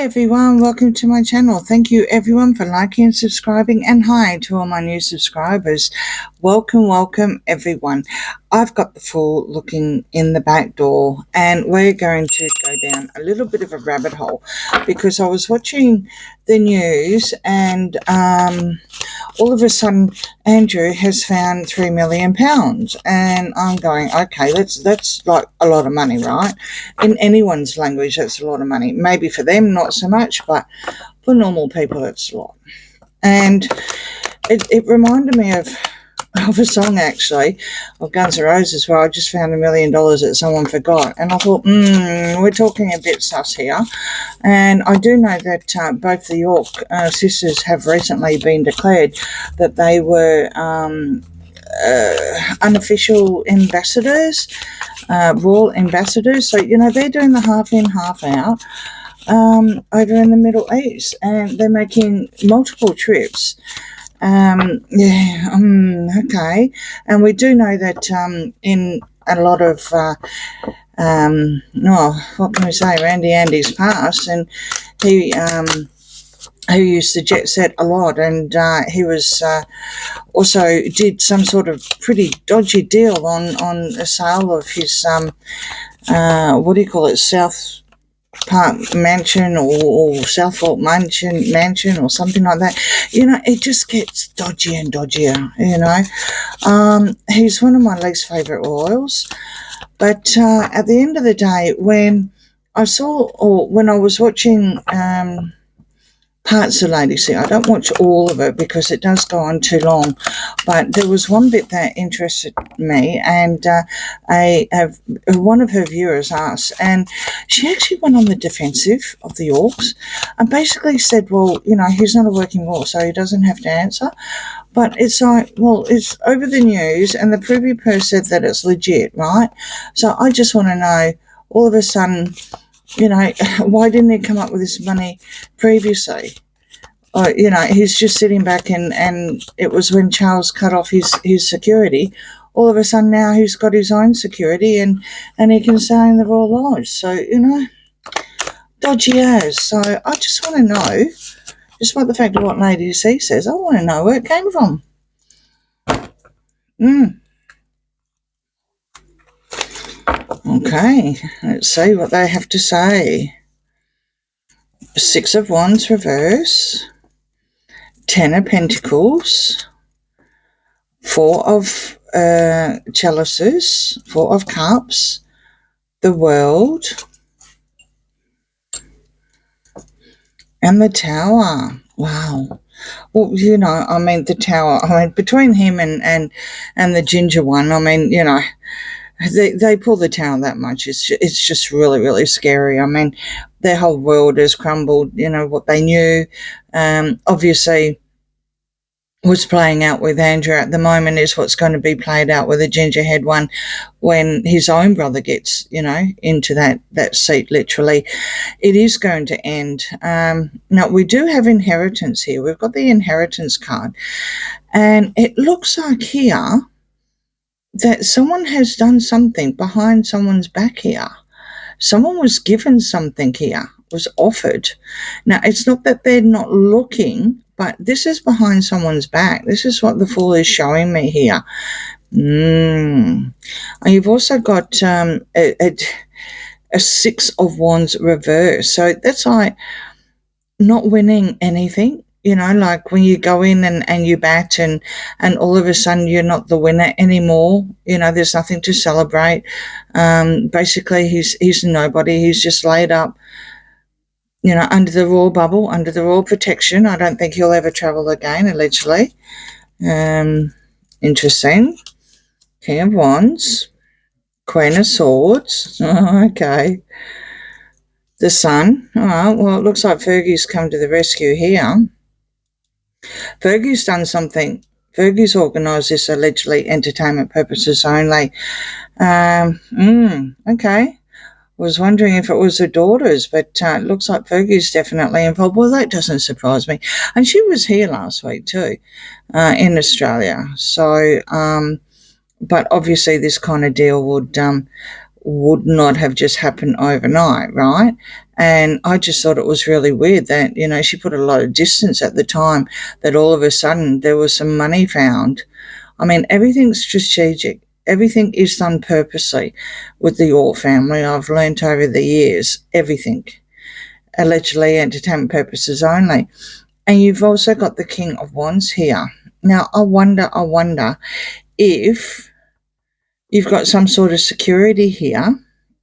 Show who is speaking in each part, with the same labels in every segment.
Speaker 1: everyone, welcome to my channel. Thank you everyone for liking and subscribing, and hi to all my new subscribers. Welcome everyone. I've got the fool looking in the back door, and we're going to go down a little bit of a rabbit hole because I was watching the news and all of a sudden Andrew has found £3 million, and I'm going, okay, that's like a lot of money, right? In anyone's language, that's a lot of money. Maybe for them not so much, but for normal people it's a lot. And it reminded me of a song, actually, of Guns N' Roses, where I just found $1 million that someone forgot, and I thought, we're talking a bit sus here. And I do know that both the York sisters have recently been declared that they were unofficial ambassadors, royal ambassadors. So, you know, they're doing the half in, half out over in the Middle East, and they're making multiple trips. Okay. And we do know that in a lot of what can we say, Randy Andy's past, and he used to jet set a lot, and he was also did some sort of pretty dodgy deal on the sale of his what do you call it, South Park mansion or Southport mansion or something like that. You know, it just gets dodgier and dodgier, you know. He's one of my least favourite royals, but at the end of the day, when I was watching parts of Lady C, I don't watch all of it because it does go on too long, but there was one bit that interested me, and one of her viewers asked, and she actually went on the defensive of the Yorks and basically said, well, you know, he's not a working royal, so he doesn't have to answer. But it's like, well, it's over the news, and the Privy Purse said that it's legit, right? So I just want to know, all of a sudden, you know, why didn't he come up with this money previously? You know, he's just sitting back, and it was when Charles cut off his security. All of a sudden now he's got his own security, and he can stay in the Royal Lodge. So, you know, dodgy as. So I just want to know, despite the fact of what Lady C says, I want to know where it came from. Okay, let's see what they have to say. 6 of Wands reverse, 10 of Pentacles, 4 of Chalices, 4 of Cups, the World, and the Tower. Wow. Well, you know, I mean, the Tower, I mean, between him and the ginger one, I mean, you know, they pull the Tower that much. It's just really, really scary. I mean, their whole world has crumbled. You know, what they knew, obviously, was playing out with Andrew at the moment is what's going to be played out with the gingerhead one when his own brother gets, you know, into that seat, literally. It is going to end. Now, we do have inheritance here. We've got the inheritance card, and it looks like here that someone has done something behind someone's back here. Someone was given something here, was offered. Now, it's not that they're not looking, but this is behind someone's back. This is what the Fool is showing me here. And you've also got a 6 of Wands reverse. So that's like not winning anything. You know, like when you go in and you bat, and all of a sudden you're not the winner anymore. You know, there's nothing to celebrate. Basically, he's nobody. He's just laid up, you know, under the royal bubble, under the royal protection. I don't think he'll ever travel again, allegedly. Interesting. King of Wands, Queen of Swords. Oh, okay. The Sun. All right, well, it looks like Fergie's come to the rescue here. Fergie's done something. Fergie's organised this, allegedly entertainment purposes only. Okay. Was wondering if it was her daughters, but it looks like Fergie's definitely involved. Well, that doesn't surprise me. And she was here last week too, in Australia. So, but obviously this kind of deal would not have just happened overnight, right? And I just thought it was really weird that, you know, she put a lot of distance at the time, that all of a sudden there was some money found. I mean, everything's strategic. Everything is done purposely with the York family. I've learnt over the years, everything, allegedly entertainment purposes only. And you've also got the King of Wands here. Now, I wonder if you've got some sort of security here,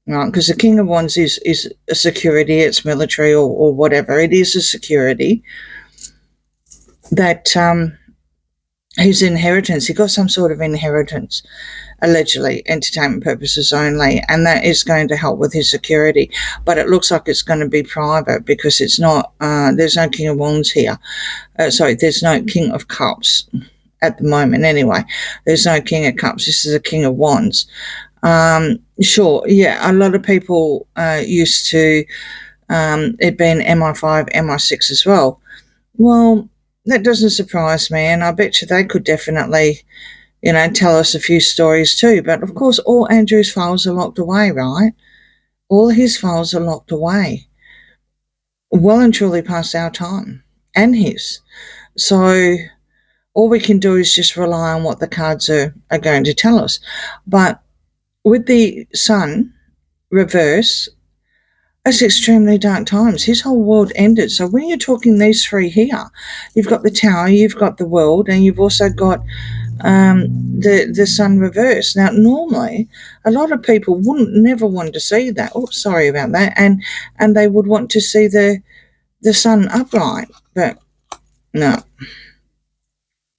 Speaker 1: right? Because the King of Wands is a security, it's military or whatever. It is a security that his inheritance, he got some sort of inheritance, allegedly entertainment purposes only, and that is going to help with his security. But it looks like it's going to be private because it's not, there's no King of Wands here. Sorry, there's no King of Cups at the moment anyway. There's no King of Cups. This is a King of Wands. Sure, yeah, a lot of people used to it being MI5, MI6 as well. Well, that doesn't surprise me, and I bet you they could definitely, you know, tell us a few stories too. But of course, all Andrew's files are locked away, right? All his files are locked away. Well and truly past our time, and his. So all we can do is just rely on what the cards are going to tell us. But with the Sun reverse, it's extremely dark times. His whole world ended. So when you're talking these three here, you've got the Tower, you've got the World, and you've also got the Sun reverse. Now, normally, a lot of people wouldn't never want to see that. Oh, sorry about that. And they would want to see the Sun upright, but no,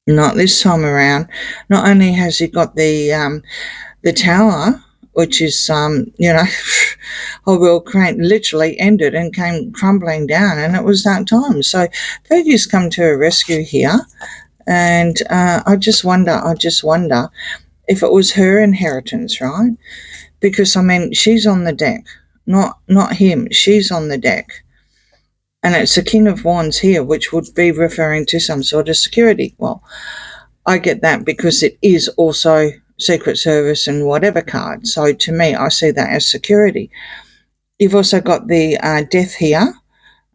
Speaker 1: not this time around. Not only has he got the Tower, which is you know, whole world literally ended and came crumbling down, and it was dark times. So Fergie's come to a rescue here. And I just wonder if it was her inheritance, right? Because, I mean, she's on the deck, not him. She's on the deck. And it's the King of Wands here, which would be referring to some sort of security. Well, I get that because it is also Secret Service and whatever card. So to me, I see that as security. You've also got the Death here.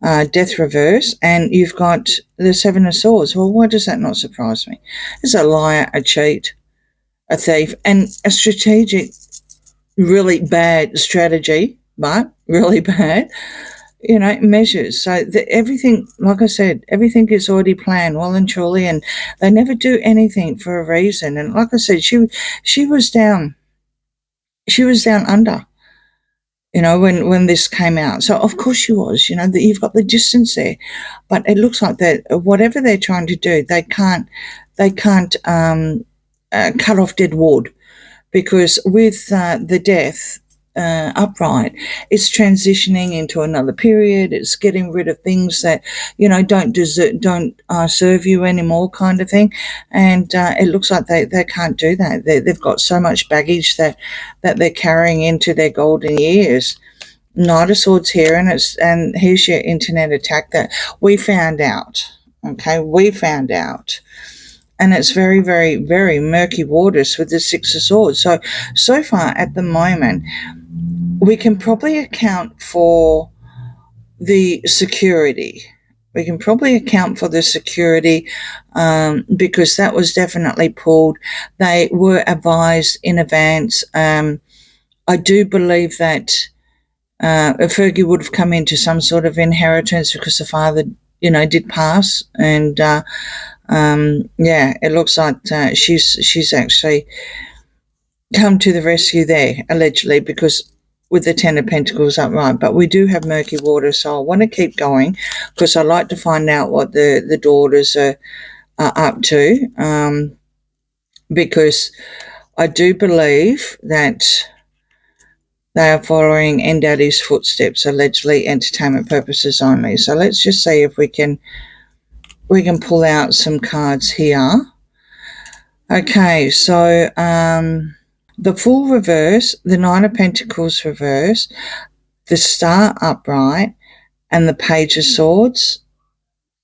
Speaker 1: Death reverse, and you've got the Seven of Swords. Well, why does that not surprise me? It's a liar, a cheat, a thief, and a strategic, really bad strategy, but really bad, you know, measures. So everything, like I said, everything is already planned well and truly, and they never do anything for a reason. And like I said, she was down under, you know, when this came out. So of course she was, you know, that you've got the distance there, but it looks like that whatever they're trying to do, they can't cut off dead wood, because with the Death upright, it's transitioning into another period. It's getting rid of things that, you know, don't serve you anymore, kind of thing. And it looks like they can't do that. They've got so much baggage that they're carrying into their golden years. Knight of Swords here, and here's your internet attack that we found out. Okay, we found out. And it's very, very, very murky waters with the Six of Swords. So far at the moment, we can probably account for the security. We can probably account for the security because that was definitely pulled. They were advised in advance. I do believe that Fergie would have come into some sort of inheritance because the father, you know, did pass. And yeah, it looks like she's actually come to the rescue there, allegedly, because with the Ten of Pentacles upright. But we do have murky water, so I want to keep going because I like to find out what the daughters are up to, because I do believe that they are following Daddy's footsteps, allegedly entertainment purposes only. So let's just see if we can pull out some cards here. Okay, so the Fool reverse, the Nine of Pentacles reverse, the Star upright, and the Page of Swords.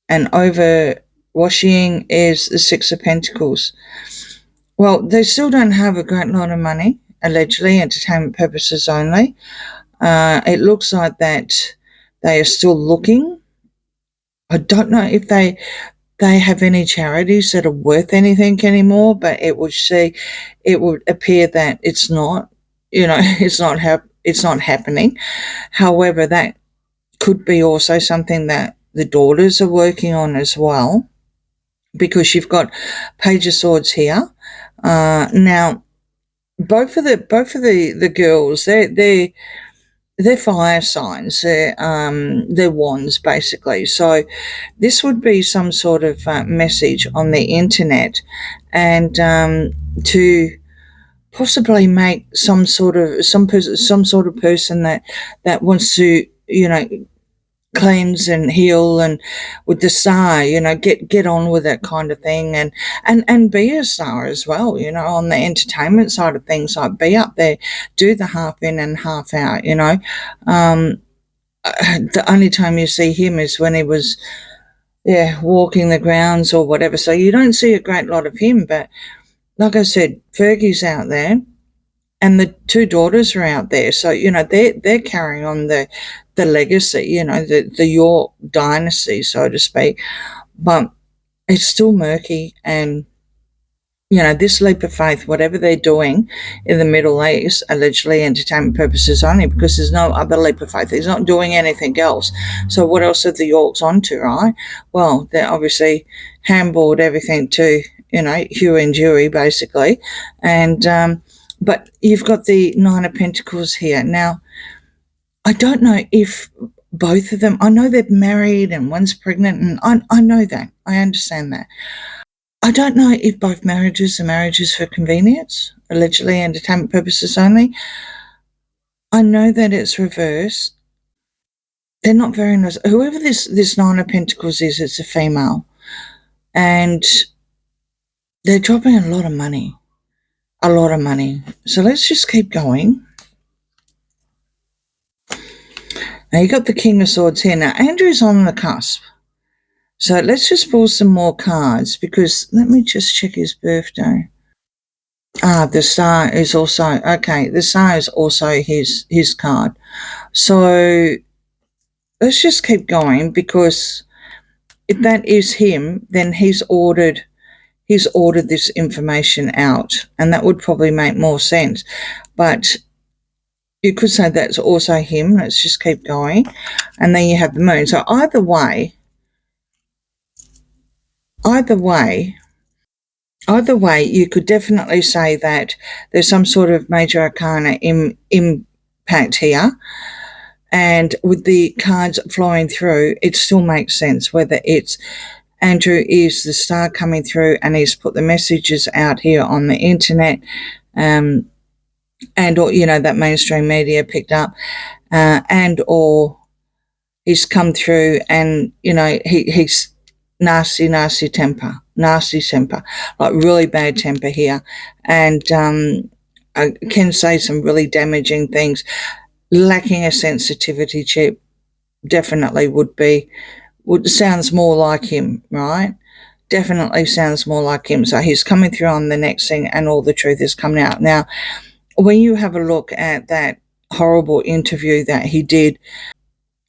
Speaker 1: And overwashing is the Six of Pentacles. Well, they still don't have a great lot of money, allegedly, entertainment purposes only. It looks like that they are still looking. I don't know if they have any charities that are worth anything anymore, but it would appear that it's not, it's not happening. However, that could be also something that the daughters are working on as well, because you've got Page of Swords here. Now, both of the girls, they're fire signs. They're wands, basically. So this would be some sort of message on the internet, and to possibly make some sort of person that wants to, cleanse and heal, and with the star, get on with that kind of thing, and be a star as well, on the entertainment side of things, like be up there, do the half in and half out. The only time you see him is when he was walking the grounds or whatever, so you don't see a great lot of him. But like I said, Fergie's out there, and the two daughters are out there, so they're carrying on the legacy, the York dynasty, so to speak. But it's still murky, and this leap of faith, whatever they're doing in the Middle East, allegedly entertainment purposes only, because there's no other leap of faith. He's not doing anything else. So what else are the Yorks onto, right? Well, they're obviously handballed everything to, Hugh and Dewey, basically. And but you've got the Nine of Pentacles here. Now, I don't know if both of them, I know they're married and one's pregnant, and I know that. I understand that. I don't know if both marriages are marriages for convenience, allegedly entertainment purposes only. I know that it's reversed. They're not very nice. Whoever this Nine of Pentacles is, it's a female. And they're dropping a lot of money. A lot of money. So let's just keep going. Now, you got the King of Swords here. Now, Andrew's on the cusp. So let's just pull some more cards, because let me just check his birthday. The Star is also, okay, the Star is also his card. So let's just keep going, because if that is him, then he's ordered this information out, and that would probably make more sense. But you could say that's also him. Let's just keep going. And then you have the Moon. So either way, you could definitely say that there's some sort of major arcana impact here. And with the cards flowing through, it still makes sense, whether it's Andrew is the star coming through and he's put the messages out here on the internet, and or, that mainstream media picked up, and or he's come through and, he's nasty temper, like really bad temper here, and can say some really damaging things. Lacking a sensitivity chip definitely sounds more like him, right? Definitely sounds more like him. So he's coming through on the next thing, and all the truth is coming out. Now, when you have a look at that horrible interview that he did,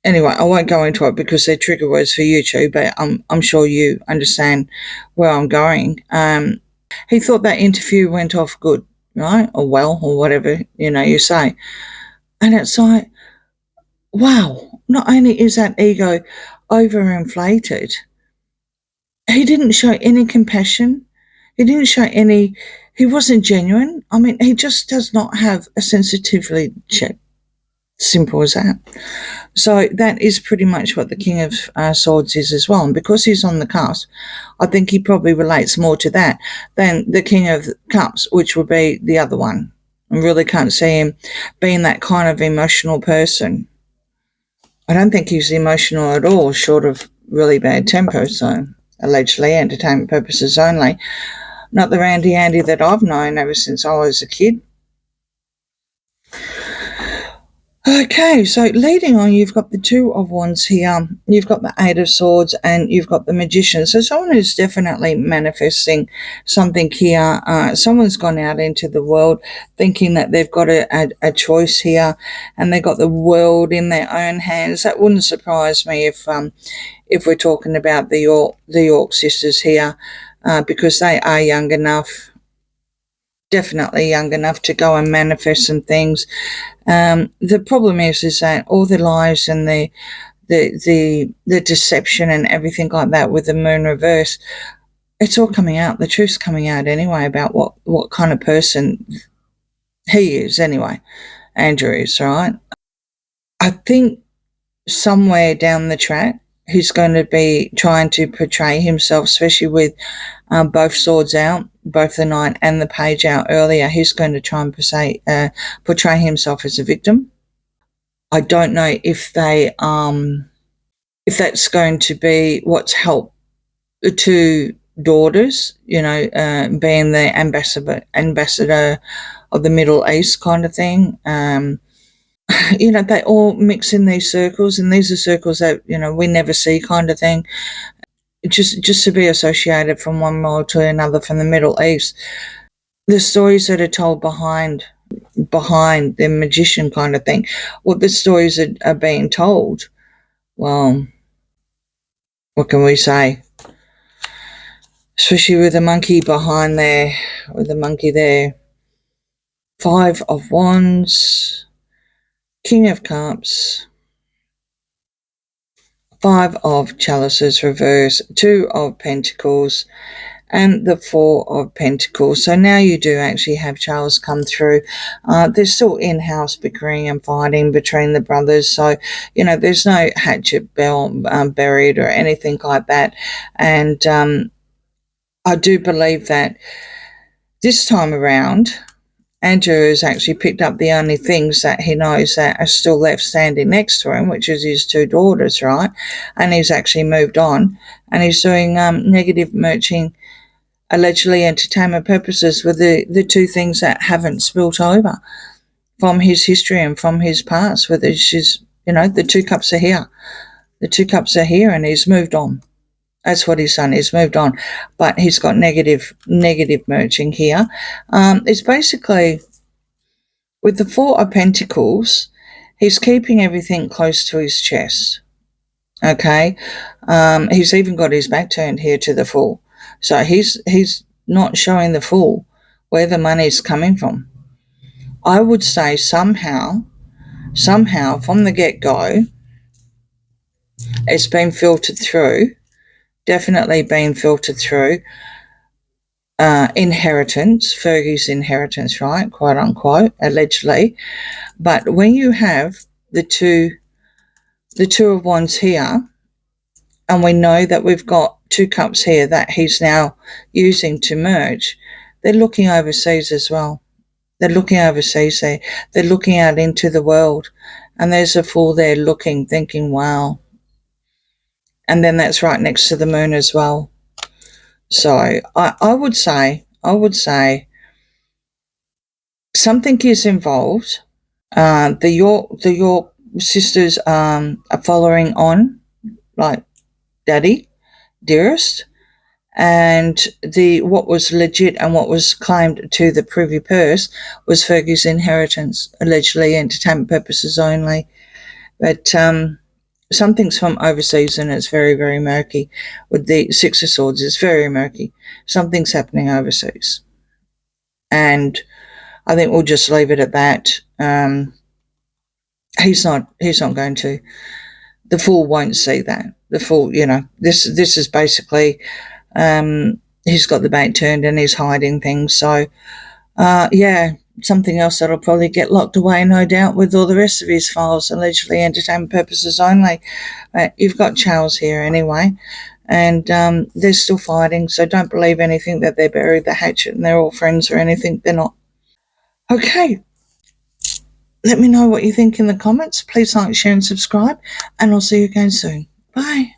Speaker 1: anyway, I won't go into it because they're trigger words for YouTube, but I'm sure you understand where I'm going. He thought that interview went off good, right? Or well, or whatever, you say. And it's like, wow, not only is that ego overinflated, he didn't show any compassion. He wasn't genuine. I mean, he just does not have a sensitivity check. Simple as that. So that is pretty much what the King of Swords is as well. And because he's on the cusp, I think he probably relates more to that than the King of Cups, which would be the other one. I really can't see him being that kind of emotional person. I don't think he's emotional at all, short of really bad temper. So allegedly entertainment purposes only. Not the Randy Andy that I've known ever since I was a kid. Okay, so leading on, you've got the Two of Wands here, you've got the Eight of Swords, and you've got the Magician. So someone is definitely manifesting something here. Someone's gone out into the world thinking that they've got a choice here, and they've got the world in their own hands. That wouldn't surprise me if we're talking about the York sisters here, because they are young enough, definitely young enough to go and manifest some things. The problem is that all the lies and the deception and everything like that with the moon reverse, it's all coming out. The truth's coming out anyway about what kind of person he is anyway. Andrew is, right? I think somewhere down the track, he's going to be trying to portray himself, especially with both swords out, both the knight and the page out earlier. He's going to try and portray himself as a victim. I don't know if if that's going to be what's helped the two daughters, being the ambassador of the Middle East kind of thing. They all mix in these circles, and these are circles that, we never see kind of thing. Just to be associated from one world to another from the Middle East. The stories that are told behind the magician kind of thing, what the stories are being told, well, what can we say? Especially with the monkey behind there, with the monkey there. Five of Wands, King of Cups, Five of Chalices reverse, Two of Pentacles, and the Four of Pentacles. So now you do actually have Charles come through. There's still in-house bickering and fighting between the brothers. So, there's no hatchet buried or anything like that. And I do believe that this time around, Andrew has actually picked up the only things that he knows that are still left standing next to him, which is his two daughters, right? And he's actually moved on, and he's doing negative merching, allegedly entertainment purposes, with the two things that haven't spilt over from his history and from his past, whether she's, the two cups are here. The two cups are here, and he's moved on. That's what he's done. He's moved on, but he's got negative merging here. It's basically with the Four of Pentacles, he's keeping everything close to his chest. Okay, he's even got his back turned here to the Fool, so he's not showing the Fool where the money's coming from. I would say somehow from the get-go, it's been filtered through. Definitely been filtered through inheritance, Fergie's inheritance, right, quote unquote, allegedly. But when you have the two of Wands here, and we know that we've got two cups here that he's now using to merge, they're looking overseas as well. They're looking overseas there. They're looking out into the world, and there's a Fool there looking, thinking, wow. And then that's right next to the moon as well. So I would say something is involved. The York sisters are following on, like Daddy, Dearest, and what was legit and what was claimed to the privy purse was Fergie's inheritance, allegedly entertainment purposes only. But something's from overseas, and it's very, very murky. With the Six of Swords, it's very murky. Something's happening overseas, and I think we'll just leave it at that. He's not going to. The Fool won't see that. The Fool, this is basically, he's got the back turned and he's hiding things. So, something else that'll probably get locked away, no doubt, with all the rest of his files, allegedly entertainment purposes only. You've got Charles here anyway, and they're still fighting, so don't believe anything that they buried the hatchet and they're all friends or anything. They're not. Okay, let me know what you think in the comments. Please like, share and subscribe, and I'll see you again soon. Bye.